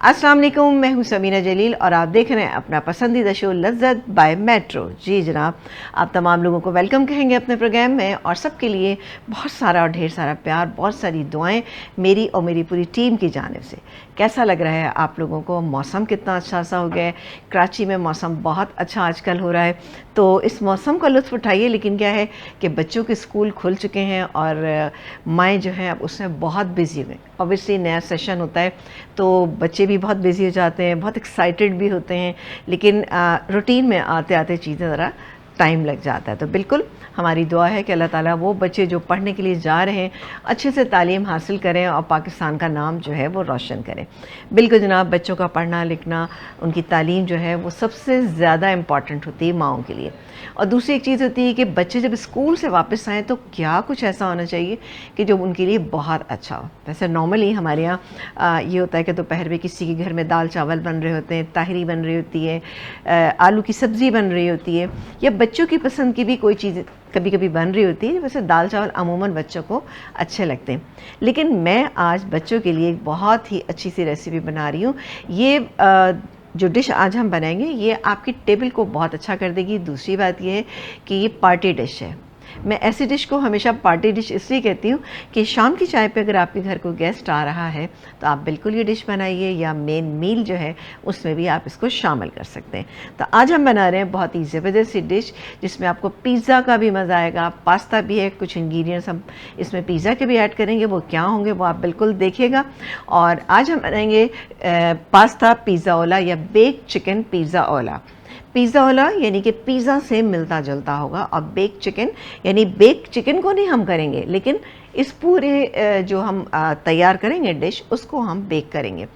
अस्सलाम वालेकुम, मैं हूं समीना जलील और आप देख रहे हैं अपना पसंदीदा शो लज्जत बाय मेट्रो। जी जनाब, आप तमाम लोगों को वेलकम कहेंगे अपने प्रोग्राम में और सबके लिए बहुत सारा और ढेर सारा प्यार, बहुत सारी दुआएं मेरी और मेरी पूरी टीम की जानिब से। कैसा लग रहा है आप लोगों को? मौसम कितना अच्छा सा हो गया है। कराची में मौसम बहुत अच्छा आजकल हो रहा है, तो इस मौसम का लुत्फ़ उठाइए। लेकिन क्या है कि बच्चों के स्कूल खुल चुके हैं और माएँ जो हैं अब उसमें बहुत बिज़ी हुए। ऑब्वियसली नया सेशन होता है तो बच्चे भी बहुत बिज़ी हो जाते हैं, बहुत एक्साइटेड भी होते हैं, लेकिन रूटीन में आते आते चीज़ें ज़रा टाइम लग जाता है। तो बिल्कुल हमारी दुआ है कि अल्लाह ताला वो बच्चे जो पढ़ने के लिए जा रहे हैं अच्छे से तालीम हासिल करें और पाकिस्तान का नाम जो है वो रोशन करें। बिल्कुल जनाब, बच्चों का पढ़ना लिखना, उनकी तालीम जो है वो सबसे ज़्यादा इम्पॉर्टेंट होती है माओं के लिए। और दूसरी एक चीज़ होती है कि बच्चे जब स्कूल से वापस आएँ तो क्या कुछ ऐसा होना चाहिए कि जो उनके लिए बहुत अच्छा हो। वैसे नॉर्मली हमारे यहाँ ये होता है कि दोपहर में किसी के घर में दाल चावल बन रहे होते हैं, ताहरी बन रही होती है, आलू की सब्ज़ी बन रही होती है, या बच्चों की पसंद की भी कोई चीज़ कभी कभी बन रही होती है। वैसे दाल चावल अमूमन बच्चों को अच्छे लगते हैं, लेकिन मैं आज बच्चों के लिए एक बहुत ही अच्छी सी रेसिपी बना रही हूँ। ये जो डिश आज हम बनाएंगे ये आपकी टेबल को बहुत अच्छा कर देगी। दूसरी बात ये है कि ये पार्टी डिश है। मैं ऐसी डिश को हमेशा पार्टी डिश इसलिए कहती हूँ कि शाम की चाय पे अगर आपके घर को गेस्ट आ रहा है तो आप बिल्कुल ये डिश बनाइए, या मेन मील जो है उसमें भी आप इसको शामिल कर सकते हैं। तो आज हम बना रहे हैं बहुत ही ज़बरदस्त सी डिश जिसमें आपको पिज़्ज़ा का भी मज़ा आएगा, पास्ता भी है, कुछ इंग्रेडिएंट्स हम इसमें पिज़्ज़ा के भी ऐड करेंगे, वो क्या होंगे वो आप बिल्कुल देखिएगा। और आज हम बनाएंगे पास्ता पिज़्ज़ा ओला या बेक चिकन पिज़्ज़ा ओला। पिज़्ज़ा ओला यानी कि पिज़्ज़ा से मिलता जुलता होगा, और बेक चिकन यानी बेक चिकन को नहीं हम करेंगे, लेकिन इस पूरे जो हम तैयार करेंगे डिश उसको हम बेक करेंगे।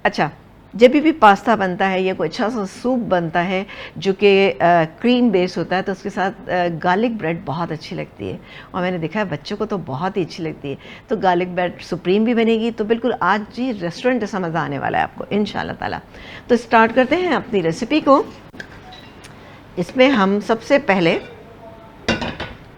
अच्छा, जब भी पास्ता बनता है या कोई अच्छा सा सूप बनता है जो कि क्रीम बेस होता है तो उसके साथ गार्लिक ब्रेड बहुत अच्छी लगती है, और मैंने देखा है बच्चों को तो बहुत ही अच्छी लगती है। तो गार्लिक ब्रेड सुप्रीम भी बनेगी, तो बिल्कुल आज जी रेस्टोरेंट जैसा मज़ा आने वाला है आपको इंशाल्लाह ताला। तो स्टार्ट करते हैं अपनी रेसिपी को। इसमें हम सबसे पहले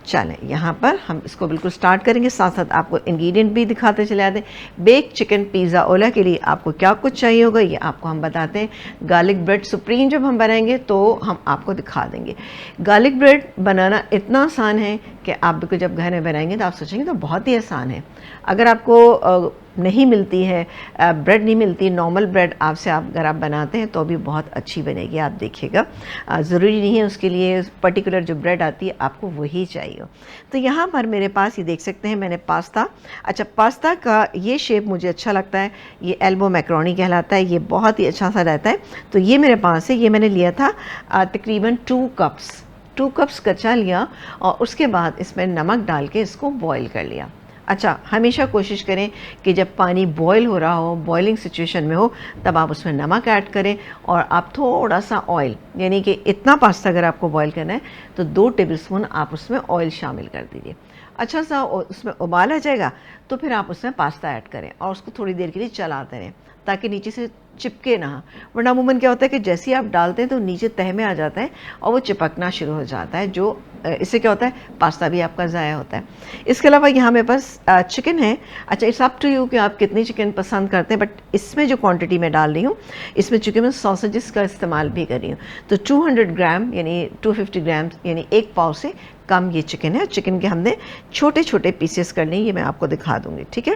चलें यहाँ पर हम इसको बिल्कुल स्टार्ट करेंगे, साथ साथ आपको इंग्रेडिएंट भी दिखाते चले आते हैं। बेक चिकन पिज़्ज़ा ओला के लिए आपको क्या कुछ चाहिए होगा ये आपको हम बताते हैं। गार्लिक ब्रेड सुप्रीम जब हम बनाएंगे तो हम आपको दिखा देंगे। गार्लिक ब्रेड बनाना इतना आसान है कि आप बिल्कुल जब घर में बनाएंगे तो आप सोचेंगे तो बहुत ही आसान है। अगर आपको नहीं मिलती है ब्रेड नहीं मिलती, नॉर्मल ब्रेड आपसे अगर आप बनाते हैं तो भी बहुत अच्छी बनेगी, आप देखिएगा। ज़रूरी नहीं है उसके लिए पर्टिकुलर जो ब्रेड आती है आपको वही चाहिए। तो यहाँ पर मेरे पास ये देख सकते हैं मैंने पास्ता, अच्छा पास्ता का ये शेप मुझे अच्छा लगता है, ये एल्बो मैक्रोनी कहलाता है, ये बहुत ही अच्छा सा रहता है। तो ये मेरे पास है, ये मैंने लिया था तकरीबन 2 कप्स कच्चा लिया, और उसके बाद इसमें नमक डाल के इसको बॉयल कर लिया। अच्छा, हमेशा कोशिश करें कि जब पानी बॉयल हो रहा हो, बॉइलिंग सिचुएशन में हो, तब आप उसमें नमक ऐड करें और आप थोड़ा सा ऑयल, यानी कि इतना पास्ता अगर आपको बॉयल करना है तो 2 टेबलस्पून आप उसमें ऑयल शामिल कर दीजिए। अच्छा सा उसमें उबाल आ जाएगा तो फिर आप उसमें पास्ता ऐड करें और उसको थोड़ी देर के लिए चलाते रहें ताकि नीचे से चिपके ना। वरना अमूमन क्या होता है कि जैसे ही आप डालते हैं तो नीचे तह में आ जाता है और वो चिपकना शुरू हो जाता है, जो इससे क्या होता है पास्ता भी आपका ज़ाया होता है। इसके अलावा यहाँ मेरे पास चिकन है। अच्छा, इट्स अप टू यू कि आप कितनी चिकन पसंद करते हैं, बट इसमें जो क्वांटिटी मैं डाल रही हूँ इसमें चूँकि मैं सॉसेजेस का इस्तेमाल भी कर रही हूँ, तो 200 ग्राम यानी 250 ग्राम यानी 1 पाव से कम ये चिकन है। चिकन के हमने छोटे छोटे पीसेस कर लिए, ये मैं आपको दिखा दूँगी, ठीक है।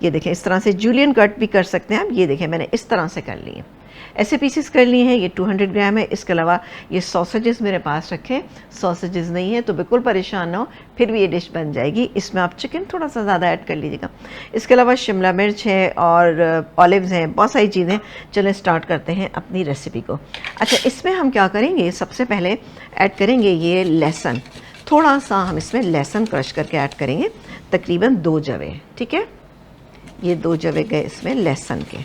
ये देखें, इस तरह से जूलियन कट भी कर सकते हैं आप। ये देखें मैंने इस तरह से कर लिए, ऐसे पीसेस कर लिए हैं। ये 200 ग्राम है। इसके अलावा ये सॉसेजेस मेरे पास रखे, सॉसेजेस नहीं है तो बिल्कुल परेशान ना हो, फिर भी ये डिश बन जाएगी। इसमें आप चिकन थोड़ा सा ज़्यादा ऐड कर लीजिएगा। इसके अलावा शिमला मिर्च है और ऑलिव्स हैं, बहुत सारी चीज़ें। चलें स्टार्ट करते हैं अपनी रेसिपी को। अच्छा, इसमें हम क्या करेंगे, सबसे पहले ऐड करेंगे ये लहसुन, थोड़ा सा हम इसमें लहसुन क्रश करके ऐड करेंगे, तकरीबन 2 जवे, ठीक है। ये 2 जवे गए इसमें लहसुन के।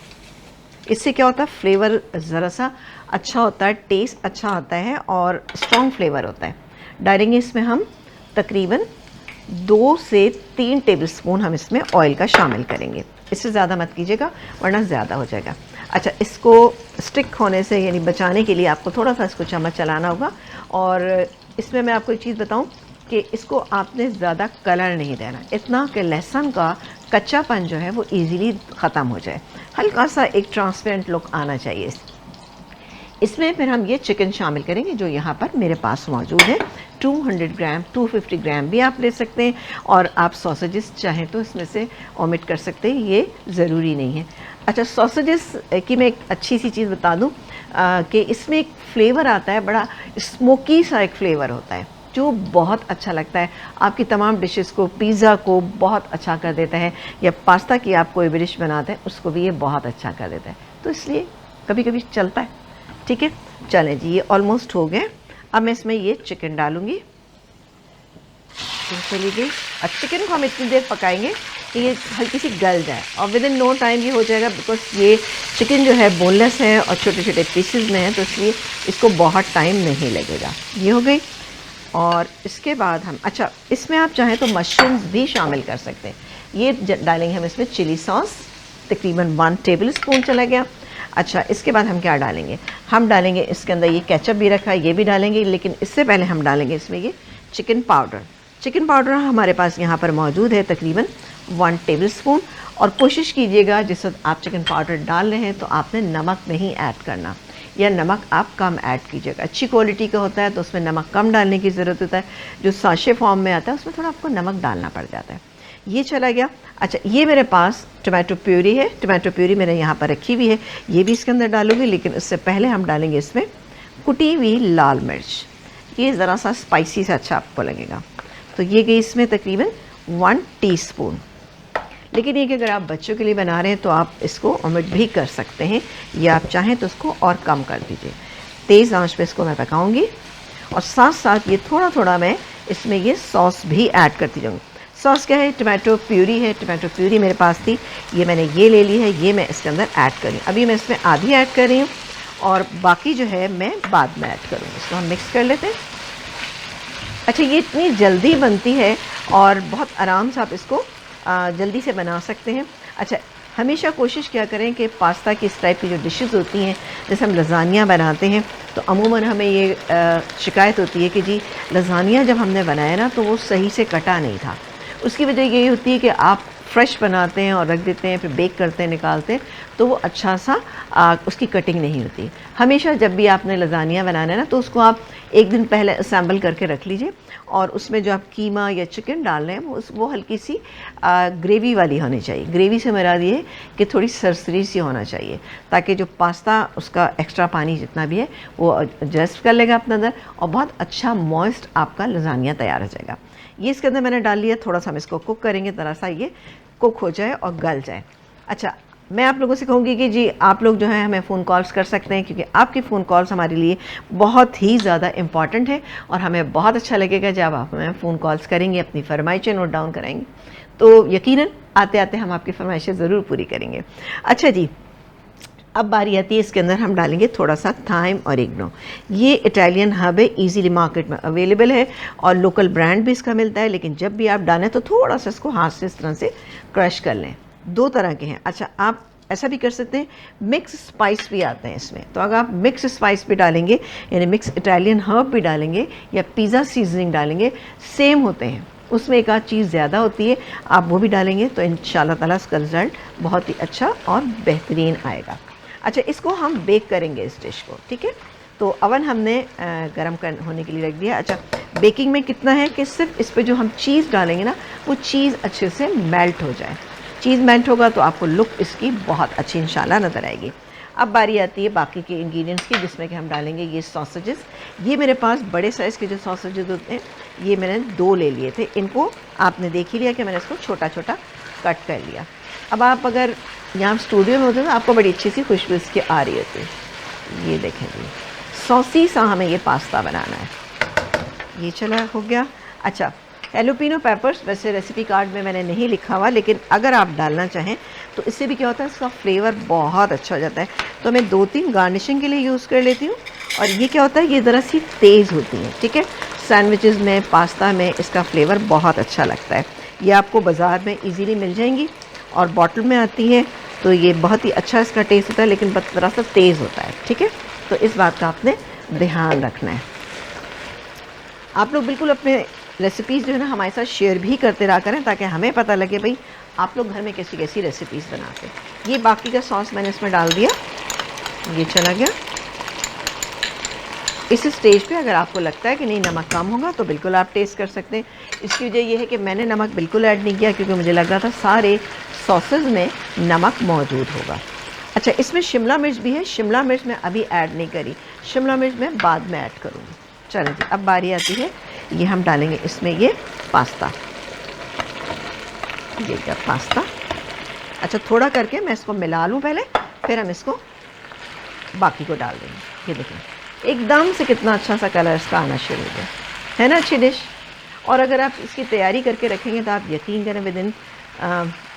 इससे क्या होता है, फ्लेवर ज़रा सा अच्छा होता है, टेस्ट अच्छा आता है और स्ट्रॉन्ग फ्लेवर होता है। डालेंगे इसमें हम तकरीबन 2 से 3 टेबलस्पून हम इसमें ऑयल का शामिल करेंगे। इससे ज़्यादा मत कीजिएगा वरना ज़्यादा हो जाएगा। अच्छा, इसको स्टिक होने से यानी बचाने के लिए आपको थोड़ा सा इसको चम्मच चलाना होगा। और इसमें मैं आपको एक चीज़ बताऊं कि इसको आपने ज़्यादा कलर नहीं देना, इतना कि लहसुन का कच्चापन जो है वो इजीली ख़त्म हो जाए, हल्का सा एक ट्रांसपेरेंट लुक आना चाहिए। इसमें फिर हम ये चिकन शामिल करेंगे जो यहाँ पर मेरे पास मौजूद है। 200 ग्राम 250 ग्राम भी आप ले सकते हैं, और आप सॉसेजेस चाहें तो इसमें से ओमिट कर सकते हैं, ये ज़रूरी नहीं है। अच्छा, सॉसेजेस की मैं एक अच्छी सी चीज़ बता दूँ कि इसमें एक फ्लेवर आता है, बड़ा स्मोकी सा एक फ्लेवर होता है जो बहुत अच्छा लगता है, आपकी तमाम डिशेस को, पिज़्ज़ा को बहुत अच्छा कर देता है, या पास्ता की आप कोई भी डिश बनाते हैं उसको भी ये बहुत अच्छा कर देता है, तो इसलिए कभी कभी चलता है। ठीक है, चलें जी, ये ऑलमोस्ट हो गए। अब मैं इसमें ये चिकन डालूँगी। चली गई। और चिकन को हम इतनी देर पकाएंगे कि ये हल्की सी गल जाए, और विद इन नो टाइम ये हो जाएगा, बिकॉज ये चिकन जो है बोनलेस है और छोटे छोटे पीसेज में है, तो इसलिए इसको बहुत टाइम नहीं लगेगा। ये हो गई। और इसके बाद हम, अच्छा, इसमें आप चाहें तो मशरूम्स भी शामिल कर सकते हैं। ये डालेंगे हम इसमें चिली सॉस, तकरीबन 1 टेबल स्पून चला गया। अच्छा, इसके बाद हम क्या डालेंगे, हम डालेंगे इसके अंदर, ये केचप भी रखा है ये भी डालेंगे, लेकिन इससे पहले हम डालेंगे इसमें ये चिकन पाउडर। चिकन पाउडर हमारे पास यहाँ पर मौजूद है तकरीबन 1 टेबल स्पून। और कोशिश कीजिएगा जिस वक्त आप चिकन पाउडर डाल रहे हैं तो आपने नमक नहीं ऐड करना, या नमक आप कम ऐड कीजिएगा। अच्छी क्वालिटी का होता है तो उसमें नमक कम डालने की ज़रूरत होता है, जो साशे फॉर्म में आता है उसमें थोड़ा आपको नमक डालना पड़ जाता है। ये चला गया। अच्छा, ये मेरे पास टोमेटो प्यूरी है, टोमेटो प्यूरी मैंने यहाँ पर रखी हुई है, ये भी इसके अंदर डालूंगी, लेकिन इससे पहले हम डालेंगे इसमें कुटी हुई लाल मिर्च, ये ज़रा सा स्पाइसी से अच्छा आपको लगेगा। तो ये गई इसमें तकरीबन 1 टीस्पून। लेकिन ये कि अगर आप बच्चों के लिए बना रहे हैं तो आप इसको ओमिट भी कर सकते हैं, या आप चाहें तो उसको और कम कर दीजिए। तेज़ आंच पे इसको मैं पकाऊंगी, और साथ साथ ये थोड़ा थोड़ा मैं इसमें ये सॉस भी ऐड करती जाऊँगी। सॉस क्या है, टोमेटो प्यूरी है, टोमेटो प्यूरी मेरे पास थी, ये मैंने ये ले ली है, ये मैं इसके अंदर ऐड कर रही हूँ। अभी मैं इसमें आधी ऐड कर रही हूँ, और बाकी जो है मैं बाद में ऐड करूँगी। इसको हम मिक्स कर लेते हैं। अच्छा, ये इतनी जल्दी बनती है और बहुत आराम से आप इसको जल्दी से बना सकते हैं। अच्छा, हमेशा कोशिश क्या करें कि पास्ता की इस टाइप की जो डिशेस होती हैं, जैसे हम लज़ानिया बनाते हैं, तो अमूमन हमें ये शिकायत होती है कि जी लज़ानिया जब हमने बनाया ना तो वो सही से कटा नहीं था। उसकी वजह यही होती है कि आप फ्रेश बनाते हैं और रख देते हैं, फिर बेक करते हैं, निकालते हैं, तो वो अच्छा सा उसकी कटिंग नहीं होती। हमेशा जब भी आपने लज़ानिया बनाना है ना तो उसको आप एक दिन पहले असेंबल करके रख लीजिए, और उसमें जो आप कीमा या चिकन डाल रहे हैं वो हल्की सी ग्रेवी वाली होनी चाहिए। ग्रेवी से मेरा ये कि थोड़ी सरसरी सी होना चाहिए, ताकि जो पास्ता उसका एक्स्ट्रा पानी जितना भी है वो एडजस्ट कर लेगा अपने अंदर, और बहुत अच्छा मॉइस्ट आपका लज़ानिया तैयार हो जाएगा। ये इसके अंदर मैंने डाल लिया, थोड़ा सा हम इसको कुक करेंगे, तरह सा ये कुक हो जाए और गल जाए। अच्छा, मैं आप लोगों से कहूँगी कि जी आप लोग जो हैं हमें फ़ोन कॉल्स कर सकते हैं, क्योंकि आपकी फ़ोन कॉल्स हमारे लिए बहुत ही ज़्यादा इम्पॉर्टेंट है, और हमें बहुत अच्छा लगेगा जब आप हमें फ़ोन कॉल्स करेंगे, अपनी फरमाइशें नोट डाउन कराएंगे, तो यकीनन आते आते हम आपकी फरमाइशें ज़रूर पूरी करेंगे। अच्छा जी, अब बारी आती है, इसके अंदर हम डालेंगे थोड़ा सा थाइम और ऑरिगेनो। ये इटालियन हर्ब है, ईजीली मार्केट में अवेलेबल है, और लोकल ब्रांड भी इसका मिलता है, लेकिन जब भी आप डालें तो थोड़ा सा इसको हाथ से इस तरह से क्रश कर लें। 2 तरह के हैं। अच्छा, आप ऐसा भी कर सकते हैं, मिक्स स्पाइस भी आते हैं इसमें, तो अगर आप मिक्स स्पाइस भी डालेंगे, यानी मिक्स इटालियन हर्ब भी डालेंगे या पिज़्ज़ा सीजनिंग डालेंगे, सेम होते हैं, उसमें एक आध चीज़ ज़्यादा होती है, आप वो भी डालेंगे तो इंशाल्लाह ताला इसका रिज़ल्ट बहुत ही अच्छा और बेहतरीन आएगा। अच्छा, इसको हम बेक करेंगे इस डिश को, ठीक है। तो अवन हमने गर्म होने के लिए रख दिया। अच्छा, बेकिंग में कितना है कि सिर्फ इस पर जो हम चीज़ डालेंगे ना, वो चीज़ अच्छे से मेल्ट हो जाए। चीज़ मेल्ट होगा तो आपको लुक इसकी बहुत अच्छी इंशाल्लाह नज़र आएगी। अब बारी आती है बाकी के इंग्रेडिएंट्स की, जिसमें कि हम डालेंगे ये सॉसेजेस। ये मेरे पास बड़े साइज़ के जो सॉसेजेस होते हैं, ये मैंने 2 ले लिए थे। इनको आपने देख ही लिया कि मैंने इसको छोटा छोटा कट कर लिया। अब आप अगर यहाँ स्टूडियो में होते हैं तो आपको बड़ी अच्छी सी खुशबू इसकी आ रही होती है। ये देखें जी, सॉसी सा हमें ये पास्ता बनाना है। ये चला हो गया। अच्छा, हैलोपिनो पेपर्स वैसे रेसिपी कार्ड में मैंने नहीं लिखा हुआ, लेकिन अगर आप डालना चाहें तो इससे भी क्या होता है, इसका फ्लेवर बहुत अच्छा हो जाता है। तो मैं 2-3 गार्निशिंग के लिए यूज़ कर लेती हूँ, और ये क्या होता है, ये ज़रा सी तेज़ होती हैं, ठीक है। सैंडविचेस में, पास्ता में इसका फ्लेवर बहुत अच्छा लगता है। ये आपको बाज़ार में ईजीली मिल जाएंगी, और बॉटल में आती है, तो ये बहुत ही अच्छा इसका टेस्ट होता है, लेकिन ज़रा सा तेज़ होता है, ठीक है। तो इस बात का आपने ध्यान रखना है। आप लोग बिल्कुल अपने रेसिपीज़ जो है ना हमारे साथ शेयर भी करते रहा करें, ताकि हमें पता लगे भाई आप लोग घर में कैसी कैसी रेसिपीज़ बनाते हैं। ये बाकी का सॉस मैंने इसमें डाल दिया, ये चला गया। इस स्टेज पे अगर आपको लगता है कि नहीं नमक कम होगा तो बिल्कुल आप टेस्ट कर सकते हैं। इसकी वजह ये है कि मैंने नमक बिल्कुल ऐड नहीं किया क्योंकि मुझे लग रहा था सारे सॉसेज में नमक मौजूद होगा। अच्छा, इसमें शिमला मिर्च भी है, शिमला मिर्च मैं अभी ऐड नहीं करी, शिमला मिर्च मैं बाद में ऐड करूँगी। चलें जी, अब बारी आती है, ये हम डालेंगे इसमें ये पास्ता, ये क्या पास्ता। अच्छा, थोड़ा करके मैं इसको मिला लूँ पहले, फिर हम इसको बाकी को डाल देंगे। ये देखें एकदम से कितना अच्छा सा कलर इसका आना शुरू हो गया है ना, अच्छी डिश। और अगर आप इसकी तैयारी करके रखेंगे तो आप यकीन करें विद इन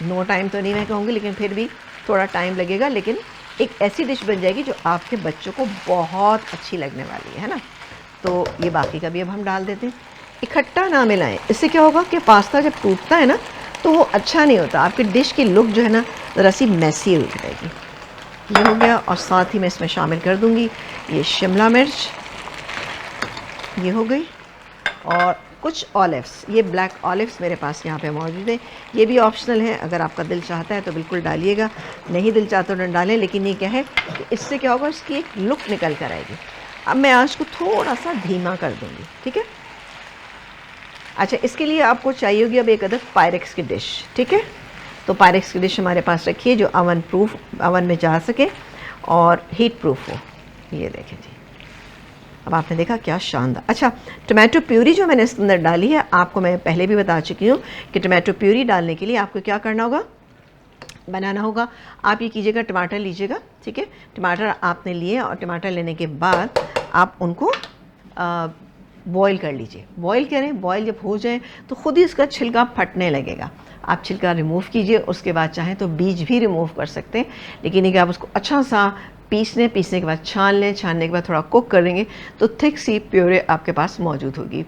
नो टाइम तो नहीं मैं कहूँगी, लेकिन फिर भी थोड़ा टाइम लगेगा, लेकिन एक ऐसी डिश बन जाएगी जो आपके बच्चों को बहुत अच्छी लगने वाली है ना। तो ये बाकी का भी अब हम डाल देते हैं। इकट्ठा ना मिलाएं, इससे क्या होगा कि पास्ता जब टूटता है ना तो वो अच्छा नहीं होता, आपकी डिश की लुक जो है ना ज़रा सी मैसी हो जाएगी। ये हो गया, और साथ ही मैं इसमें शामिल कर दूंगी ये शिमला मिर्च, ये हो गई, और कुछ ऑलिव्स, ये ब्लैक ऑलिव्स मेरे पास यहाँ पे मौजूद है। ये भी ऑप्शनल है, अगर आपका दिल चाहता है तो बिल्कुल डालिएगा, नहीं दिल चाहता तो न डालें। लेकिन ये क्या है कि इससे क्या होगा, इसकी एक लुक निकल कर आएगी। अब मैं आँच को थोड़ा सा धीमा कर दूँगी, ठीक है। अच्छा, इसके लिए आपको चाहिए होगी अब एक अदद पायरेक्स की डिश, ठीक है। तो पायरेक्स की डिश हमारे पास रखिए जो ओवन में जा सके और हीट प्रूफ हो। ये देखें जी, अब आपने देखा क्या शानदार। अच्छा, टमाटो प्यूरी जो मैंने इसके अंदर डाली है, आपको मैं पहले भी बता चुकी हूँ कि टमाटो प्यूरी डालने के लिए आपको क्या करना होगा, बनाना होगा। आप ये कीजिएगा, टमाटर लीजिएगा, ठीक है। टमाटर आपने लिए और टमाटर लेने के बाद आप उनको बॉईल कर लीजिए। बॉईल करें, बॉईल जब हो जाए तो ख़ुद ही इसका छिलका फटने लगेगा। आप छिलका रिमूव कीजिए, उसके बाद चाहें तो बीज भी रिमूव कर सकते हैं, लेकिन ये आप उसको अच्छा सा पीसने के बाद छान लें, छानने के बाद थोड़ा कुक करेंगे तो थिक सी प्योरे आपके पास मौजूद होगी।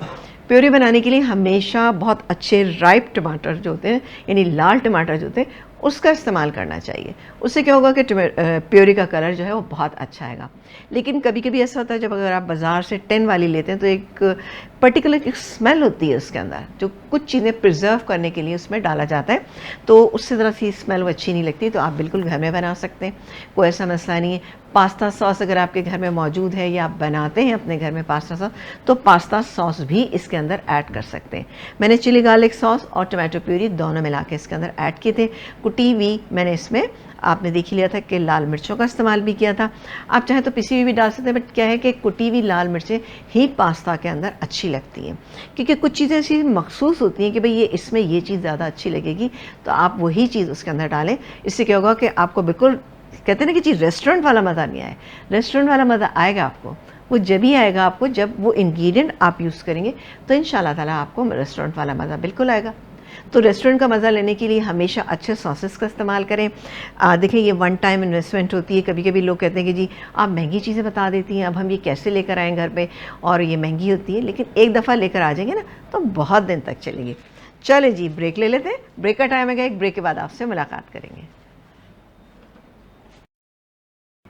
प्योरे बनाने के लिए हमेशा बहुत अच्छे राइप टमाटर जो होते हैं, यानी लाल टमाटर जो होते हैं, उसका इस्तेमाल करना चाहिए। उससे क्या होगा कि प्योरी का कलर जो है वो बहुत अच्छा आएगा। लेकिन कभी कभी ऐसा होता है जब अगर आप बाज़ार से 10 वाली लेते हैं तो एक पर्टिकुलर एक स्मेल होती है उसके अंदर, जो कुछ चीज़ें प्रिजर्व करने के लिए उसमें डाला जाता है, तो उससे ज़रा सी स्मेल वो अच्छी नहीं लगती। तो आप बिल्कुल घर में बना सकते हैं, कोई ऐसा मसला नहीं है। पास्ता सॉस अगर आपके घर में मौजूद है या आप बनाते हैं अपने घर में पास्ता सॉस, तो पास्ता सॉस भी इसके अंदर ऐड कर सकते हैं। मैंने चिली गार्लिक सॉस और टमाटो प्यूरी दोनों मिला के इसके अंदर ऐड किए थे। कुटी हुई मैंने इसमें आपने देख लिया था कि लाल मिर्चों का इस्तेमाल भी किया था। आप चाहें तो पिसी हुई भी डाल सकते हैं, बट क्या है कि कुटी हुई लाल मिर्चें ही पास्ता के अंदर अच्छी लगती हैं, क्योंकि कुछ चीज़ें ऐसी मखसूस होती हैं कि भाई ये इसमें ये चीज़ ज़्यादा अच्छी लगेगी, तो आप वही चीज़ उसके अंदर डालें। इससे क्या होगा कि आपको बिल्कुल कहते हैं ना कि चीज़ रेस्टोरेंट वाला मज़ा नहीं आए। रेस्टोरेंट वाला मज़ा आएगा आपको, वो जब ही आएगा आपको जब वो इंग्रेडिएंट आप यूज़ करेंगे, तो इंशाल्लाह ताला आपको रेस्टोरेंट वाला मज़ा बिल्कुल आएगा। तो रेस्टोरेंट का मज़ा लेने के लिए हमेशा अच्छे सॉसेस का इस्तेमाल करें। देखिए ये वन टाइम इन्वेस्टमेंट होती है। कभी कभी लोग कहते हैं कि जी आप महंगी चीज़ें बता देती हैं, अब हम ये कैसे लेकर आएँ घर पे, और ये महंगी होती है, लेकिन एक दफ़ा लेकर आ जाएंगे ना तो बहुत दिन तक चलेगी। चले जी, ब्रेक ले लेते हैं। ब्रेक का टाइम है, एक ब्रेक के बाद आपसे मुलाकात करेंगे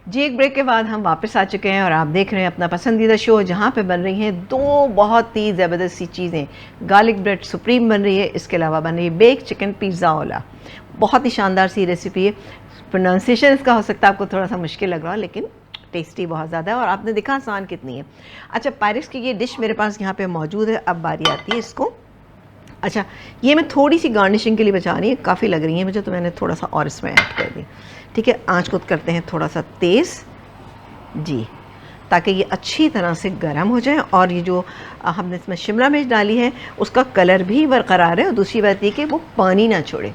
जी। एक ब्रेक के बाद हम वापस आ चुके हैं और आप देख रहे हैं अपना पसंदीदा शो, जहाँ पे बन रही हैं दो बहुत ही ज़बरदस्त सी चीज़ें। गार्लिक ब्रेड सुप्रीम बन रही है, इसके अलावा बन रही है बेक चिकन पिज़्ज़ा ओला। बहुत ही शानदार सी रेसिपी है। प्रोनाउंसिएशन इसका हो सकता है आपको थोड़ा सा मुश्किल लग रहा हो, लेकिन टेस्टी बहुत ज़्यादा है, और आपने देखा आसान कितनी है। अच्छा, पायरेक्स की ये डिश मेरे पास यहाँ पर मौजूद है। अब बारी आती है इसको। अच्छा, ये मैं थोड़ी सी गार्निशिंग के लिए बचा रही है, काफ़ी लग रही है मुझे, तो मैंने थोड़ा सा और इसमें ऐड कर दी, ठीक है। आँच को करते हैं थोड़ा सा तेज़ जी, ताकि ये अच्छी तरह से गर्म हो जाए, और ये जो हमने इसमें शिमला मिर्च डाली है उसका कलर भी बरकरार है, और दूसरी बात ये कि वो पानी ना छोड़े।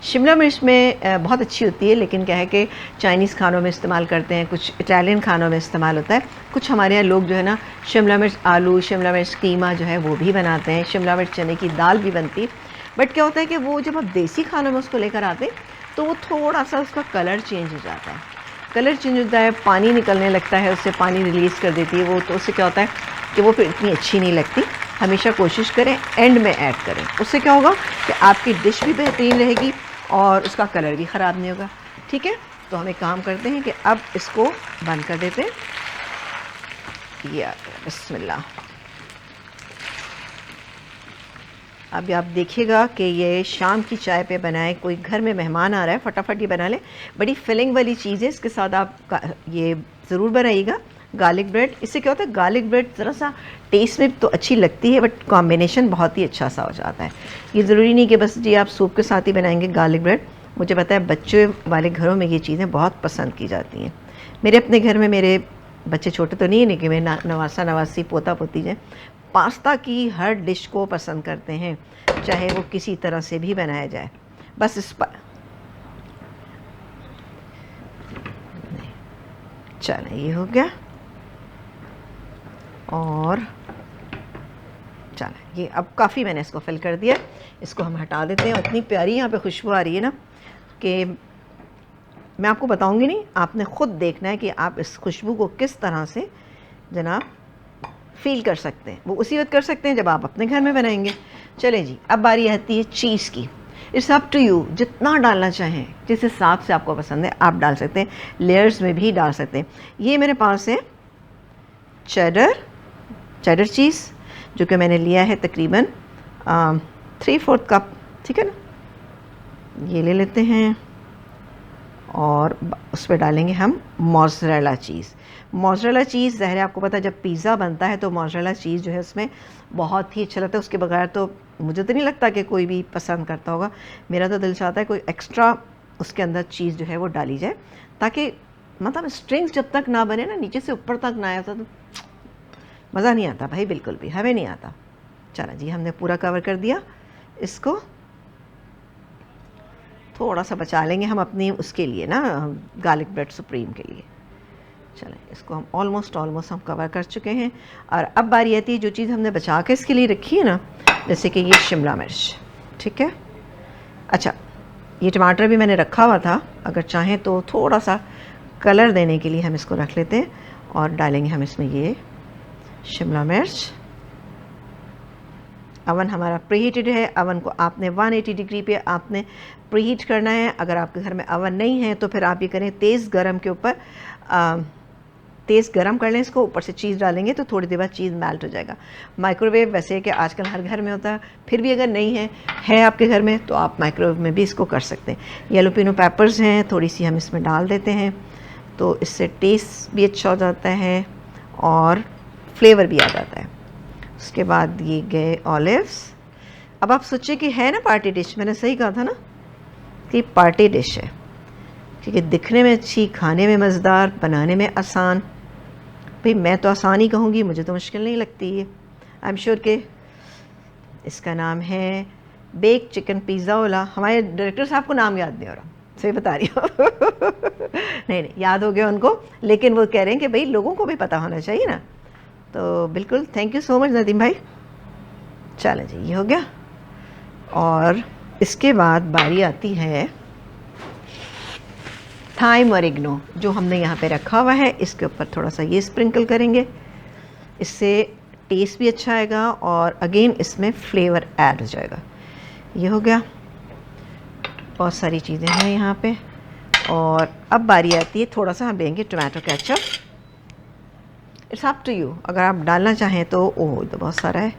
शिमला मिर्च में बहुत अच्छी होती है, लेकिन क्या है कि चाइनीज़ खानों में इस्तेमाल करते हैं, कुछ इटालियन खानों में इस्तेमाल होता है, कुछ हमारे यहाँ लोग जो है ना शिमला मिर्च आलू, शिमला मिर्च कीमा जो है वो भी बनाते हैं, शिमला मिर्च चने की दाल भी बनती है। बट क्या होता है कि वो जब आप देसी खानों में उसको लेकर आते हैं तो वो थोड़ा सा उसका कलर चेंज हो जाता है। कलर चेंज होता है, पानी निकलने लगता है, उससे पानी रिलीज़ कर देती है वो, तो उससे क्या होता है कि वो फिर इतनी अच्छी नहीं लगती। हमेशा कोशिश करें एंड में ऐड करें, उससे क्या होगा कि आपकी डिश भी बेहतरीन रहेगी और उसका कलर भी ख़राब नहीं होगा, ठीक है। तो हम एक काम करते हैं कि अब इसको बंद कर देते हैं। ये बिस्मिल्लाह, अभी आप देखिएगा कि ये शाम की चाय पे बनाए, कोई घर में मेहमान आ रहा है फटाफट ये बना ले, बड़ी फिलिंग वाली चीज़ है। इसके साथ आप ये ज़रूर बनाइएगा गार्लिक ब्रेड। इससे क्या होता है, गार्लिक ब्रेड ज़रा सा टेस्ट में तो अच्छी लगती है बट कॉम्बिनेशन बहुत ही अच्छा सा हो जाता है। ये ज़रूरी नहीं कि बस जी आप सूप के साथ ही बनाएंगे गार्लिक ब्रेड। मुझे पता है बच्चे वाले घरों में ये चीज़ें बहुत पसंद की जाती हैं। मेरे अपने घर में, मेरे बच्चे छोटे तो नहीं है लेकिन मेरे नवासा नवासी पोता पोती हैं, पास्ता की हर डिश को पसंद करते हैं, चाहे वो किसी तरह से भी बनाया जाए। बस चलो ये हो गया। और चलो ये अब काफ़ी मैंने इसको फिल कर दिया, इसको हम हटा देते हैं। इतनी प्यारी यहाँ पे खुशबू आ रही है ना कि मैं आपको बताऊंगी नहीं, आपने ख़ुद देखना है कि आप इस खुशबू को किस तरह से जनाब फील कर सकते हैं। वो उसी वक्त कर सकते हैं जब आप अपने घर में बनाएंगे। चले जी, अब बारी आती है चीज़ की। इट्स अप टू यू, जितना डालना चाहें, जिस हिसाब से आपको पसंद है आप डाल सकते हैं, लेयर्स में भी डाल सकते हैं। ये मेरे पास है चेडर चीज़, जो कि मैंने लिया है तकरीबन 3/4 कप, ठीक है ना। ये ले लेते हैं और उस पर डालेंगे हम मोज़रेला चीज़। मोज़रेला चीज़ ज़ाहिर है आपको पता है जब पिज़्ज़ा बनता है तो मोज़रेला चीज़ जो है उसमें बहुत ही अच्छा लगता है। उसके बगैर तो मुझे तो नहीं लगता कि कोई भी पसंद करता होगा। मेरा तो दिल चाहता है कोई एक्स्ट्रा उसके अंदर चीज़ जो है वो डाली जाए, ताकि मतलब स्ट्रिंग्स जब तक ना बने ना, नीचे से ऊपर तक ना आया तो मज़ा नहीं आता भाई, बिल्कुल भी हमें नहीं आता। चलो जी, हमने पूरा कवर कर दिया। इसको थोड़ा सा बचा लेंगे हम अपनी उसके लिए ना, गार्लिक ब्रेड सुप्रीम के लिए। चलें, इसको हम ऑलमोस्ट हम कवर कर चुके हैं। और अब बारी आती है जो चीज़ हमने बचा के इसके लिए रखी है ना, जैसे कि ये शिमला मिर्च, ठीक है। अच्छा, ये टमाटर भी मैंने रखा हुआ था, अगर चाहें तो थोड़ा सा कलर देने के लिए हम इसको रख लेते हैं और डालेंगे हम इसमें ये शिमला मिर्च। अवन हमारा प्रीहीटेड है। अवन को आपने 180 डिग्री पे आपने प्रीहीट करना है। अगर आपके घर में अवन नहीं है तो फिर आप ये करें, तेज़ गरम के ऊपर तेज़ गरम कर लें इसको, ऊपर से चीज़ डालेंगे तो थोड़ी देर बाद चीज़ मेल्ट हो जाएगा। माइक्रोवेव वैसे कि आजकल हर घर में होता है, फिर भी अगर नहीं है आपके घर में तो आप माइक्रोवेव में भी इसको कर सकते हैं। येलोपिनो पेपर्स हैं, थोड़ी सी हम इसमें डाल देते हैं तो इससे टेस्ट भी अच्छा हो जाता है और फ्लेवर भी आ जाता है। उसके बाद ये गए ऑलिव्स। अब आप सोचिए कि है ना पार्टी डिश, मैंने सही कहा था ना कि पार्टी डिश है, ठीक है। दिखने में अच्छी, खाने में मज़ेदार, बनाने में आसान। भाई मैं तो आसान ही कहूँगी, मुझे तो मुश्किल नहीं लगती है। आई एम श्योर कि इसका नाम है बेक चिकन पिज़्ज़ा वाला। हमारे डायरेक्टर साहब को नाम याद नहीं हो रहा, सही बता रही हूँ। नहीं याद हो गया उनको, लेकिन वो कह रहे हैं कि भाई लोगों को भी पता होना चाहिए ना, तो बिल्कुल thank you so much Nadeem भाई। चलें जी, ये हो गया। और इसके बाद बारी आती है थाइम ऑरिगनो, जो हमने यहाँ पे रखा हुआ है। इसके ऊपर थोड़ा सा ये स्प्रिंकल करेंगे, इससे टेस्ट भी अच्छा आएगा और अगेन इसमें फ्लेवर ऐड हो जाएगा। ये हो गया, बहुत सारी चीज़ें हैं यहाँ पे। और अब बारी आती है, थोड़ा सा हम लेंगे tomato ketchup. It's up to you, अगर आप डालना चाहें तो। ओह, तो बहुत सारा है।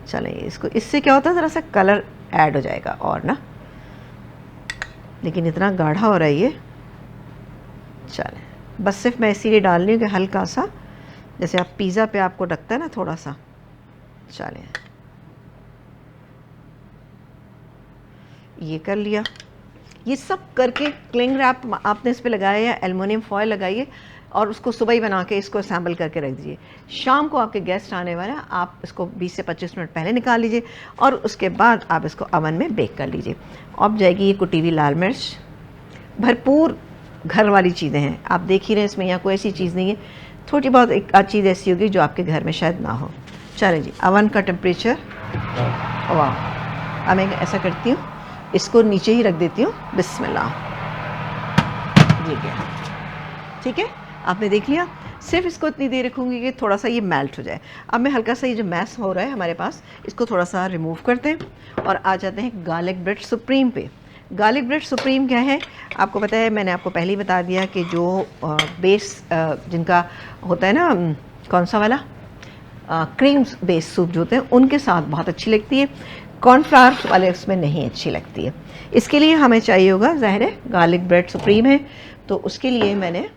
चलें, इसको, इससे क्या होता है ज़रा सा कलर ऐड हो जाएगा और ना, लेकिन इतना गाढ़ा हो रहा है ये। चलें, बस सिर्फ मैं इसीलिए डाल रही हूँ कि हल्का सा, जैसे आप पिज़्ज़ा पे आपको लगता है ना थोड़ा सा। चलें, ये कर लिया। ये सब करके क्लिंग रैप आपने इस पर लगाया या एल्युमिनियम फॉयल लगाइए और उसको सुबह ही बना के इसको असेंबल करके रख दीजिए। शाम को आपके गेस्ट आने वाले हैं, आप इसको 20 से 25 मिनट पहले निकाल लीजिए और उसके बाद आप इसको अवन में बेक कर लीजिए। अब जाएगी ये कुटी हुई लाल मिर्च। भरपूर घर वाली चीज़ें हैं, आप देख ही रहे हैं, इसमें यहाँ कोई ऐसी चीज़ नहीं है। थोड़ी बहुत एक आध चीज़ ऐसी होगी जो आपके घर में शायद ना हो। चलें जी, अवन का टेम्परेचर, वाह। अब मैं ऐसा करती हूँ, इसको नीचे ही रख देती हूँ। बिस्मिल्लाह, ये गया, ठीक है। आपने देख लिया, सिर्फ इसको इतनी देर रखूँगी कि थोड़ा सा ये मेल्ट हो जाए। अब मैं हल्का सा ये जो मैस हो रहा है हमारे पास, इसको थोड़ा सा रिमूव करते हैं और आ जाते हैं गार्लिक ब्रेड सुप्रीम पे। गार्लिक ब्रेड सुप्रीम क्या है आपको पता है, मैंने आपको पहले ही बता दिया कि जो बेस जिनका होता है ना, कौन सा वाला, क्रीम बेस सूप जो होते हैं उनके साथ बहुत अच्छी लगती है। कॉर्नफ्लावर वाले उसमें नहीं अच्छी लगती है। इसके लिए हमें चाहिए होगा, ज़ाहिर है गार्लिक ब्रेड सुप्रीम है, तो उसके लिए मैंने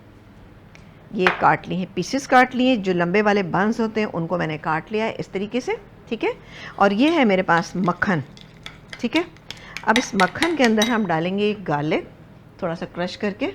ये काट ली हैं, पीसेस काट लिए, जो लंबे वाले बंस होते हैं उनको मैंने काट लिया है इस तरीके से, ठीक है। और ये है मेरे पास मक्खन, ठीक है। अब इस मक्खन के अंदर हम डालेंगे गार्लिक थोड़ा सा क्रश करके,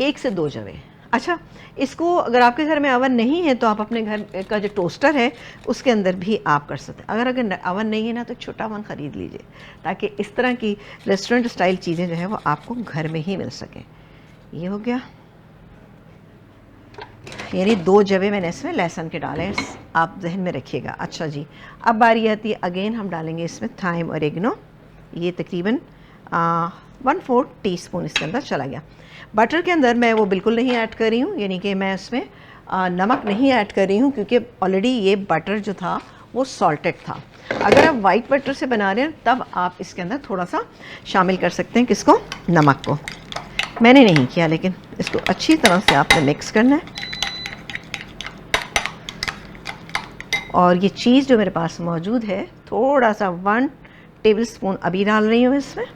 1 से 2 जवे। अच्छा, इसको अगर आपके घर में अवन नहीं है तो आप अपने घर का जो टोस्टर है उसके अंदर भी आप कर सकते हैं। अगर अवन नहीं है ना तो छोटा अवन ख़रीद लीजिए, ताकि इस तरह की रेस्टोरेंट स्टाइल चीज़ें जो है वो आपको घर में ही मिल सकें। ये हो गया, यानी 2 जवे मैंने इसमें लहसुन के डाले हैं, आप जहन में रखिएगा। अच्छा जी, अब बारी आती है, अगेन हम डालेंगे इसमें थाइम और ऑरिगेनो, ये तकरीबन 1/4 टीस्पून इसके अंदर चला गया। बटर के अंदर मैं वो बिल्कुल नहीं ऐड कर रही हूँ, यानी कि मैं इसमें नमक नहीं ऐड कर रही हूँ, क्योंकि ऑलरेडी ये बटर जो था वो सॉल्टेड था। अगर आप वाइट बटर से बना रहे हैं तब आप इसके अंदर थोड़ा सा शामिल कर सकते हैं, किसको, नमक को। मैंने नहीं किया, लेकिन इसको अच्छी तरह से आपने मिक्स करना है। और ये चीज़ जो मेरे पास मौजूद है, थोड़ा सा 1 टेबलस्पून अभी डाल रही हूँ इसमें,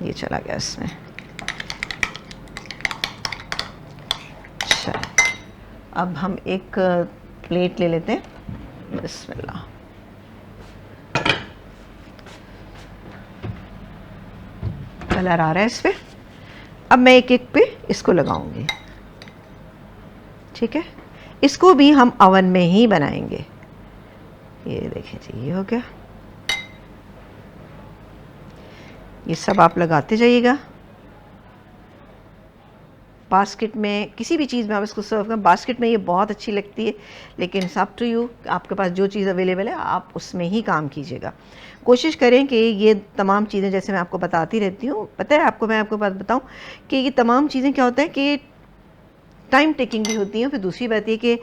ये चला गया इसमें। अच्छा, अब हम एक प्लेट ले लेते हैं, बिस्मिल्लाह। कलर आ रहा है इस पर। अब मैं एक एक पे इसको लगाऊंगी, ठीक है। इसको भी हम अवन में ही बनाएंगे। ये देखें जी, ये हो गया। ये सब आप लगाते जाइएगा। बास्केट में, किसी भी चीज़ में आप इसको सर्व करें, बास्केट में ये बहुत अच्छी लगती है, लेकिन सब टू यू, आपके पास जो चीज़ अवेलेबल है आप उसमें ही काम कीजिएगा। कोशिश करें कि ये तमाम चीज़ें, जैसे मैं आपको बताती रहती हूँ, पता है आपको, मैं आपको बात बताऊँ कि ये तमाम चीज़ें क्या होता है कि टाइम टेकिंग भी होती हैं। फिर दूसरी बात ये कि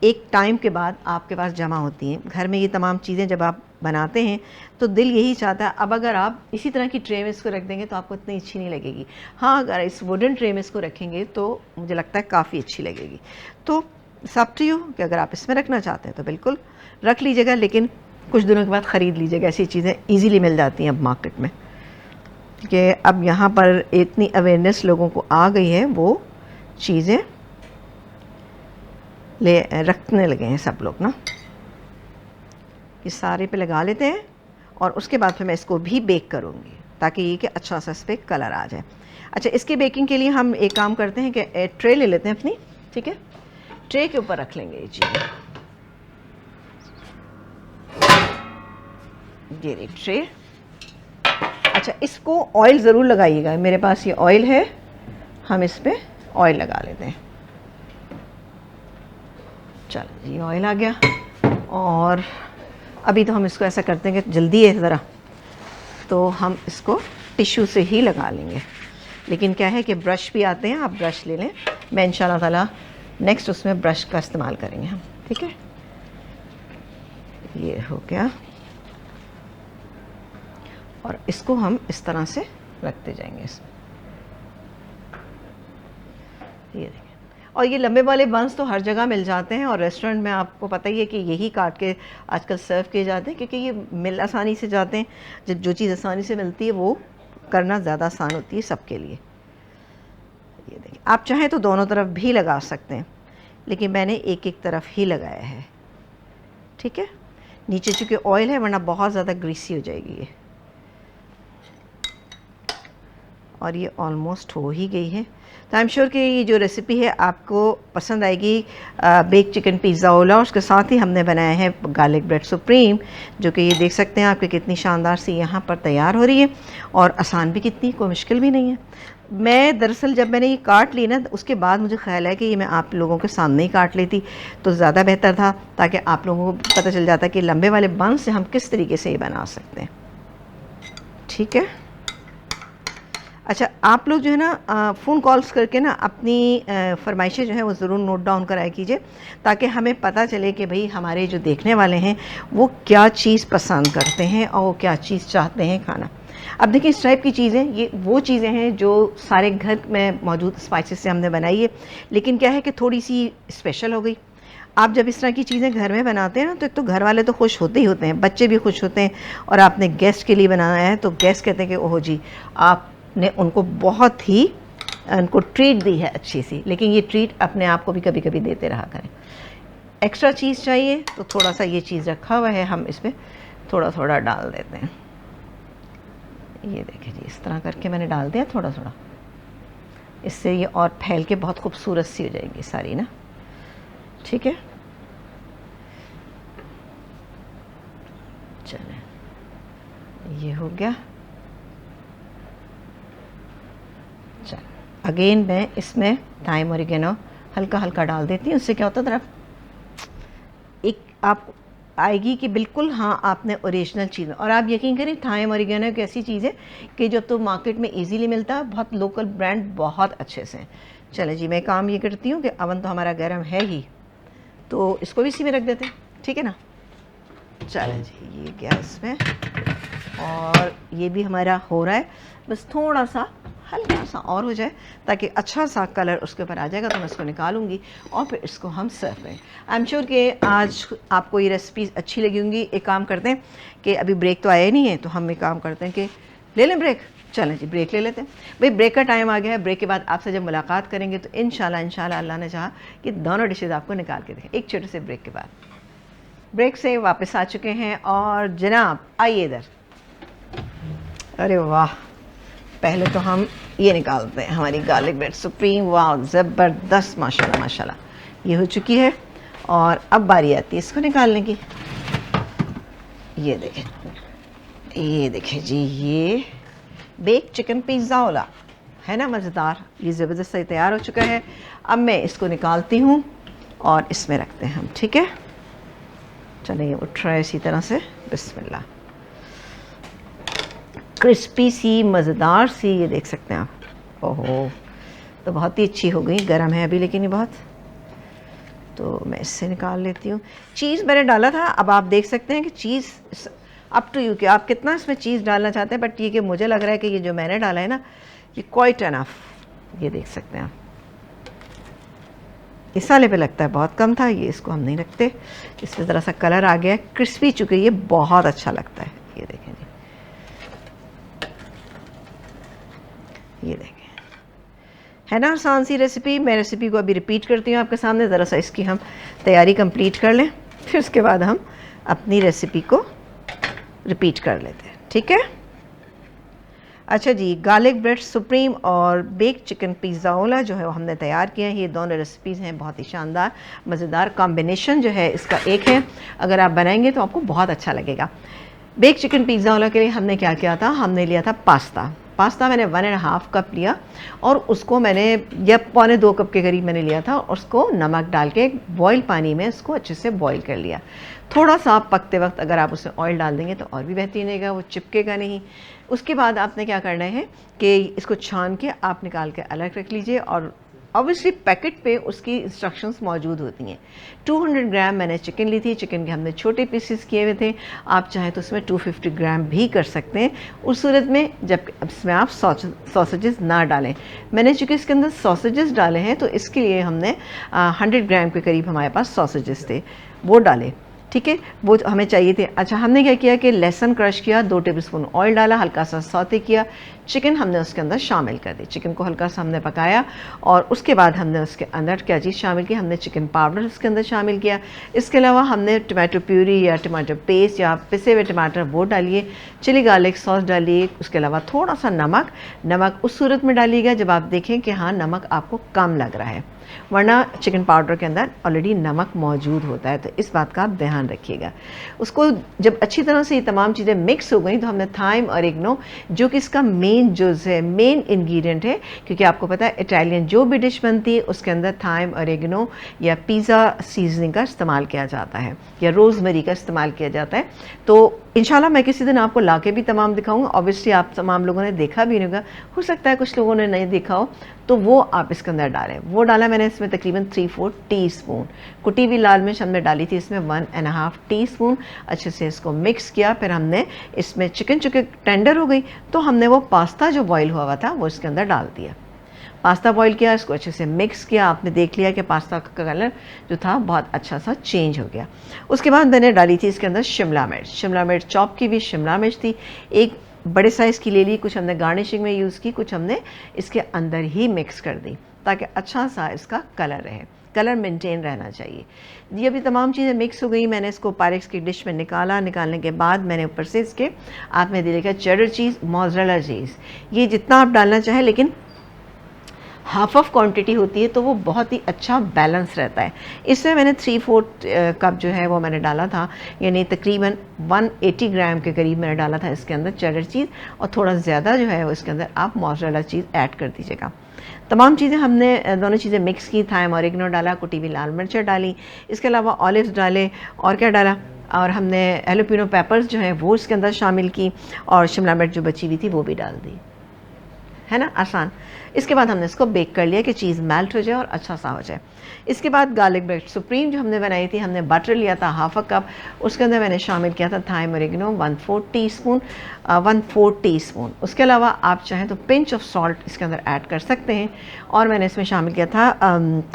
एक टाइम के बाद आपके पास जमा होती हैं। घर में ये तमाम चीज़ें जब आप बनाते हैं तो दिल यही चाहता है, अब अगर आप इसी तरह की ट्रे में इसको रख देंगे तो आपको इतनी अच्छी नहीं लगेगी। हाँ, अगर इस वुडन ट्रे में इसको रखेंगे तो मुझे लगता है काफ़ी अच्छी लगेगी। तो सब टू यू कि अगर आप इसमें रखना चाहते हैं तो बिल्कुल रख लीजिएगा, लेकिन कुछ दिनों के बाद ख़रीद लीजिएगा। ऐसी चीज़ें ईज़िली मिल जाती हैं अब मार्केट में, कि अब यहाँ पर इतनी अवेयरनेस लोगों को आ गई है, वो चीज़ें ले रखने लगे हैं सब लोग ना। ये सारे पे लगा लेते हैं और उसके बाद फिर मैं इसको भी बेक करूँगी, ताकि ये कि अच्छा सा इस पर कलर आ जाए। अच्छा, इसके बेकिंग के लिए हम एक काम करते हैं कि ट्रे ले लेते हैं अपनी, ठीक है। ट्रे के ऊपर रख लेंगे ये चीज़, ये रही ट्रे। अच्छा, इसको ऑयल ज़रूर लगाइएगा। मेरे पास ये ऑयल है, हम इस पर ऑयल लगा लेते हैं। चलो जी, ऑयल आ गया। और अभी तो हम इसको ऐसा करते हैं कि जल्दी है ज़रा, तो हम इसको टिश्यू से ही लगा लेंगे। लेकिन क्या है कि ब्रश भी आते हैं, आप ब्रश ले लें। मैं इंशाल्लाह ताला नेक्स्ट उसमें ब्रश का इस्तेमाल करेंगे हम, ठीक है। ये हो गया, और इसको हम इस तरह से रखते जाएंगे इसमें। ये देखिए, और ये लंबे वाले बंस तो हर जगह मिल जाते हैं, और रेस्टोरेंट में आपको पता ही है कि यही काट के आजकल सर्व किए जाते हैं, क्योंकि ये मिल आसानी से जाते हैं। जब जो चीज़ आसानी से मिलती है वो करना ज़्यादा आसान होती है सबके लिए। ये देखिए, आप चाहें तो दोनों तरफ भी लगा सकते हैं, लेकिन मैंने एक एक तरफ ही लगाया है, ठीक है। नीचे चूँकि ऑयल है, वरना बहुत ज़्यादा ग्रीसी हो जाएगी ये। और ये ऑलमोस्ट हो ही गई है। तो आई एम श्योर कि ये जो रेसिपी है आपको पसंद आएगी। बेक चिकन पिज़्ज़ा ओला, और उसके साथ ही हमने बनाया है गार्लिक ब्रेड सुप्रीम, जो कि ये देख सकते हैं आपके कितनी शानदार सी यहाँ पर तैयार हो रही है, और आसान भी कितनी, कोई मुश्किल भी नहीं है। मैं दरअसल जब मैंने ये काट ली ना, उसके बाद मुझे ख्याल है कि ये मैं आप लोगों के सामने ही काट लेती तो ज़्यादा बेहतर था, ताकि आप लोगों को पता चल जाता कि लंबे वाले बन से हम किस तरीके से ये बना सकते हैं, ठीक है। अच्छा, आप लोग जो है ना फ़ोन कॉल्स करके ना अपनी फरमाइशें जो है वो ज़रूर नोट डाउन कराया कीजिए, ताकि हमें पता चले कि भाई हमारे जो देखने वाले हैं वो क्या चीज़ पसंद करते हैं और वो क्या चीज़ चाहते हैं खाना। अब देखिए, इस टाइप की चीज़ें, ये वो चीज़ें हैं जो सारे घर में मौजूद स्पाइसेस से हमने बनाई है, लेकिन क्या है कि थोड़ी सी स्पेशल हो गई। आप जब इस तरह की चीज़ें घर में बनाते हैं ना, तो एक तो घर वाले तो खुश होते ही होते हैं, बच्चे भी खुश होते हैं, और आपने गेस्ट के लिए बनाया है तो गेस्ट कहते हैं कि ओह जी, आपने उनको बहुत ही उनको ट्रीट दी है अच्छी सी। लेकिन ये ट्रीट अपने आप को भी कभी कभी देते रहा करें। एक्स्ट्रा चीज़ चाहिए तो थोड़ा सा ये चीज़ रखा हुआ है, हम इसमें थोड़ा थोड़ा डाल देते हैं। ये देखिए जी, इस तरह करके मैंने डाल दिया थोड़ा थोड़ा, इससे ये और फैल के बहुत खूबसूरत सी हो जाएगी सारी ना। ठीक है, चलें, ये हो गया। चल, अगेन मैं इसमें थाइम ऑरिगेनो हल्का हल्का डाल देती हूँ। उससे क्या होता है, तरफ एक आप आएगी कि बिल्कुल हाँ आपने ओरिजिनल चीज़। और आप यकीन करें, थाइम ऑरिगेनो एक ऐसी चीज़ है कि जब तो मार्केट में इजीली मिलता है, बहुत लोकल ब्रांड बहुत अच्छे से हैं। चले जी, मैं काम ये करती हूँ कि अवन तो हमारा गर्म है ही, तो इसको भी इसी में रख देते हैं, ठीक है ना। चलें जी, ये गैस में, और ये भी हमारा हो रहा है, बस थोड़ा सा हल्का सा और हो जाए ताकि अच्छा सा कलर उसके ऊपर आ जाएगा, तो मैं इसको निकालूंगी और फिर इसको हम सर्व करें। आई एम श्योर कि आज आपको ये रेसिपीज़ अच्छी लगी होंगी। एक काम करते हैं कि अभी ब्रेक तो आया नहीं है, तो हम एक काम करते हैं कि ले लें ब्रेक। चलें जी, ब्रेक ले लेते हैं भाई, ब्रेक का टाइम आ गया है। ब्रेक के बाद आपसे जब मुलाकात करेंगे तो इंशाल्लाह अल्लाह ने चाहा कि दोनों डिशेज़ आपको निकाल के देखें। एक छोटे से ब्रेक के बाद ब्रेक से वापस आ चुके हैं, और जनाब आइए इधर। अरे वाह, पहले तो हम ये निकालते हैं हमारी गार्लिक ब्रेड सुप्रीम। वाह, ज़बरदस्त, माशाल्लाह माशाल्लाह, ये हो चुकी है। और अब बारी आती है इसको निकालने की। ये देखें जी, ये बेक चिकन पिज़्ज़ा है ना, मज़ेदार। ये ज़बरदस्त से तैयार हो चुका है। अब मैं इसको निकालती हूँ और इसमें रखते हैं हम, ठीक है। चलिए, उठ रहा है इसी तरह से, बिस्मिल्लाह। क्रिस्पी सी, मज़ेदार सी, ये देख सकते हैं आप। ओहो, तो बहुत ही अच्छी हो गई। गर्म है अभी लेकिन ये बहुत, तो मैं इससे निकाल लेती हूँ। चीज़ मैंने डाला था, अब आप देख सकते हैं कि चीज़ अप टू यू कि आप कितना इसमें चीज़ डालना चाहते हैं, बट ये कि मुझे लग रहा है कि ये जो मैंने डाला है ना, ये क्वाइट एनफ। ये देख सकते हैं आप, इस वाले पे लगता है बहुत कम था, ये इसको हम नहीं रखते। इसमें ज़रा सा कलर आ गया, क्रिस्पी चुके, ये बहुत अच्छा लगता है। ये देखें जी, ये देखें, है ना आसान सी रेसिपी। मैं रेसिपी को अभी रिपीट करती हूँ आपके सामने, ज़रा सा इसकी हम तैयारी कंप्लीट कर लें, फिर उसके बाद हम अपनी रेसिपी को रिपीट कर लेते हैं, ठीक है। अच्छा जी, गार्लिक ब्रेड सुप्रीम और बेक चिकन पिज़्ज़ा जो है वो हमने तैयार किया है। ये दोनों रेसिपीज़ हैं, बहुत ही शानदार मज़ेदार कॉम्बिनेशन जो है इसका एक है। अगर आप बनाएंगे तो आपको बहुत अच्छा लगेगा। बेक चिकन पिज़्ज़ा के लिए हमने क्या किया था, हमने लिया था पास्ता मैंने 1.5 कप लिया, और उसको मैंने या 1.25 कप के करीब मैंने लिया था। उसको नमक डाल के बॉयल पानी में उसको अच्छे से बॉयल कर लिया। थोड़ा सा पकते वक्त अगर आप उसमें ऑयल डाल देंगे तो और भी बेहतरीन रहेगा, वो चिपकेगा नहीं। उसके बाद आपने क्या करना है कि इसको छान के आप निकाल के अलग रख लीजिए, और ऑब्वियसली पैकेट पे उसकी इंस्ट्रक्शंस मौजूद होती हैं। 200 ग्राम मैंने चिकन ली थी, चिकन के हमने छोटे पीसेस किए हुए थे। आप चाहें तो उसमें 250 ग्राम भी कर सकते हैं, उस सूरत में जब इसमें आप सॉसेजेस ना डालें। मैंने चूँकि इसके अंदर सॉसेजेस डाले हैं, तो इसके लिए हमने 100 ग्राम के करीब हमारे पास सॉसेजेस थे, वो डाले, ठीक है, वो हमें चाहिए थे। अच्छा, हमने क्या किया कि लहसुन क्रश किया, 2 टेबलस्पून ऑयल डाला, हल्का सा सौते किया, चिकन हमने उसके अंदर शामिल कर दी। चिकन को हल्का सा हमने पकाया, और उसके बाद हमने उसके अंदर क्या चीज़ शामिल की, हमने चिकन पाउडर उसके अंदर शामिल किया। इसके अलावा हमने टमाटो प्यूरी या टमाटो पेस्ट या पिसे हुए टमाटर वो डालिए, चिली गार्लिक सॉस डालिए। उसके अलावा थोड़ा सा नमक उस सूरत में डालिएगा जब आप देखें कि हाँ नमक आपको कम लग रहा है, वरना चिकन पाउडर के अंदर ऑलरेडी नमक मौजूद होता है, तो इस बात का आप ध्यान रखिएगा। उसको जब अच्छी तरह से ये तमाम चीज़ें मिक्स हो गई, तो हमने थाइम और ऑरिगेनो, जो कि इसका मेन जुज़ है, मेन इंग्रेडिएंट है, क्योंकि आपको पता है इटालियन जो भी डिश बनती है उसके अंदर थाइम और ऑरिगेनो या पिज़्ज़ा सीजनिंग का इस्तेमाल किया जाता है, या रोज़मेरी का इस्तेमाल किया जाता है। तो इंशाल्लाह मैं किसी दिन आपको लाके भी तमाम दिखाऊंगा। ऑब्वियसली आप तमाम लोगों ने देखा भी नहीं होगा, हो सकता है कुछ लोगों ने नहीं देखा हो, तो वो आप इसके अंदर डालें। वो डाला मैंने इसमें तकरीबन 3-4 टीस्पून कुटी हुई लाल मिर्च हमने डाली थी इसमें 1.5 टीस्पून। अच्छे से इसको मिक्स किया, फिर हमने इसमें चिकन चूँकि टेंडर हो गई, तो हमने वो पास्ता जो बॉयल हुआ था वो इसके अंदर डाल दिया। पास्ता बॉईल किया, इसको अच्छे से मिक्स किया, आपने देख लिया कि पास्ता का कलर जो था बहुत अच्छा सा चेंज हो गया। उसके बाद मैंने डाली थी इसके अंदर शिमला मिर्च, शिमला मिर्च चॉप की भी शिमला मिर्च थी, एक बड़े साइज़ की ले ली, कुछ हमने गार्निशिंग में यूज़ की, कुछ हमने इसके अंदर ही मिक्स कर दी ताकि अच्छा सा इसका कलर रहे, कलर मेंटेन रहना चाहिए। ये अभी तमाम चीज़ें मिक्स हो गई, मैंने इसको पायरेक्स की डिश में निकाला। निकालने के बाद मैंने ऊपर से इसके आप में देखा चेडर चीज़, मोज़रेला चीज़, ये जितना आप डालना चाहें, लेकिन हाफ ऑफ क्वांटिटी होती है तो वो बहुत ही अच्छा बैलेंस रहता है। इसमें मैंने 3/4 कप जो है वो मैंने डाला था, यानी तकरीबन 180 ग्राम के करीब मैंने डाला था इसके अंदर चेडर चीज़, और थोड़ा ज़्यादा जो है वो इसके अंदर आप मोज़रेला चीज़ ऐड कर दीजिएगा। तमाम चीज़ें हमने दोनों चीज़ें मिक्स की, थाइम ऑरिगेनो डाला, कुटी हुई लाल मिर्च डाली, इसके अलावा ऑलिव्स डाले, और क्या डाला, और हमने एलोपिनो पेपर्स जो हैं वो इसके अंदर शामिल की, और शिमला मिर्च जो बची हुई थी वो भी डाल दी, है ना, आसान। इसके बाद हमने इसको बेक कर लिया कि चीज़ मेल्ट हो जाए और अच्छा सा हो जाए। इसके बाद गार्लिक ब्रेड सुप्रीम जो हमने बनाई थी, हमने बटर लिया था हाफ अ कप, उसके अंदर मैंने शामिल किया था थाइम ऑरिगेनो 1/4 टीस्पून। उसके अलावा आप चाहें तो पिंच ऑफ सॉल्ट इसके अंदर ऐड कर सकते हैं, और मैंने इसमें शामिल किया था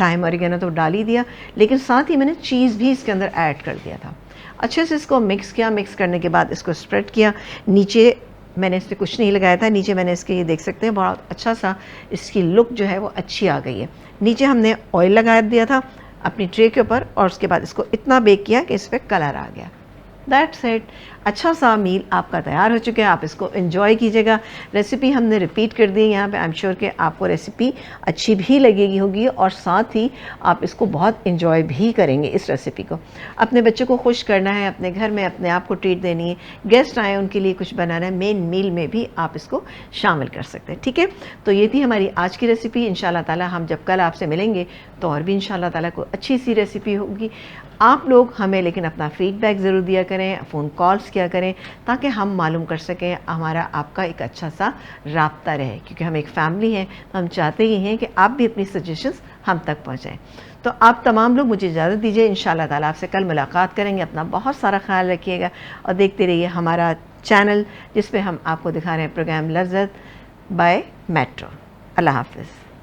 थाइम ऑरिगेनो तो डाल ही दिया, लेकिन साथ ही मैंने चीज़ भी इसके अंदर ऐड कर दिया था। अच्छे से इसको मिक्स किया, मिक्स करने के बाद इसको स्प्रेड किया। नीचे मैंने इस पर कुछ नहीं लगाया था, नीचे मैंने इसके, ये देख सकते हैं बहुत अच्छा सा इसकी लुक जो है वो अच्छी आ गई है। नीचे हमने ऑयल लगा दिया था अपनी ट्रे के ऊपर, और उसके बाद इसको इतना बेक किया कि इस पर कलर आ गया। दैट्स इट, अच्छा सा मील आपका तैयार हो चुका है। आप इसको एंजॉय कीजिएगा। रेसिपी हमने रिपीट कर दी यहाँ पे। आई एम श्योर कि आपको रेसिपी अच्छी भी लगेगी होगी, और साथ ही आप इसको बहुत एंजॉय भी करेंगे इस रेसिपी को। अपने बच्चों को खुश करना है, अपने घर में अपने आप को ट्रीट देनी है, गेस्ट आए उनके लिए कुछ बनाना है, मेन मील में भी आप इसको शामिल कर सकते हैं। ठीक है, तो ये थी हमारी आज की रेसिपी। इंशाल्लाह ताला हम जब कल आपसे मिलेंगे तो और भी इंशाल्लाह ताला कोई अच्छी सी रेसिपी होगी। आप लोग हमें लेकिन अपना फीडबैक ज़रूर दिया करें, फ़ोन कॉल्स किया करें, ताकि हम मालूम कर सकें, हमारा आपका एक अच्छा सा राब्ता रहे, क्योंकि हम एक फ़ैमिली हैं, तो हम चाहते ही हैं कि आप भी अपनी सजेशंस हम तक पहुँचाएँ। तो आप तमाम लोग मुझे इजाज़त दीजिए, इंशाल्लाह ताला आपसे कल मुलाकात करेंगे। अपना बहुत सारा ख्याल रखिएगा, और देखते रहिए हमारा चैनल, जिस पे हम आपको दिखा रहे हैं प्रोग्राम लज़्ज़त बाय मेट्रो। अल्लाह हाफ़िज़।